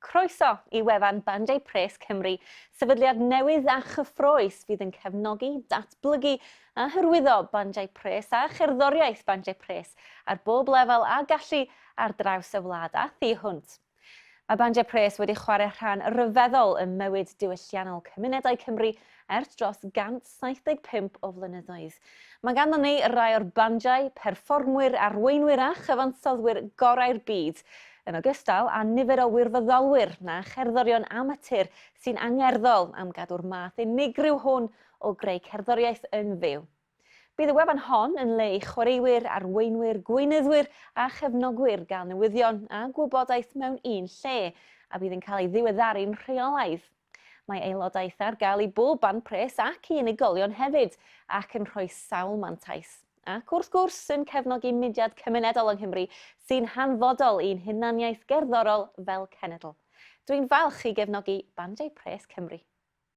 Croeso i wefan Bandiau Pres Cymru, sefydliad newydd a chyffroes fydd yn cefnogi, datblygu a hyrwyddo bandiau pres a cherddoriaeth bandiau pres ar bob lefel a gallu ar draws y wlad a thu hwnt. Mae bandiau pres wedi chwarae rhan ryfeddol ym mywyd diwylliannol cymunedau Cymru ers dros 175 o flynyddoedd. Mae ganddo ni rai o'r bandiau, perfformwyr, arweinwyr a chyfansoddwyr gorau'r byd, yn ogystal â nifer o wirfoddolwyr na cherddorion amatur sy'n angerddol am gadw'r math unigryw hwn o greu cerddoriaeth yn fyw. Bydd y wefan hon yn le i chwaraewyr, arweinwyr, gweinyddwyr a chefnogwyr gael newyddion a gwybodaeth mewn un lle, a bydd yn cael ei ddiweddaru'n rheolaidd. Mae aelodaeth ar gael i bob band pres ac i unigolion hefyd, ac yn rhoi sawl mantais. Ac wrth gwrs yn cefnogi mudiad cymunedol yng Nghymru sy'n hanfodol i'n hunaniaeth gerddorol fel cenedl. Dwi'n falch i gefnogi Bandiau Pres Cymru.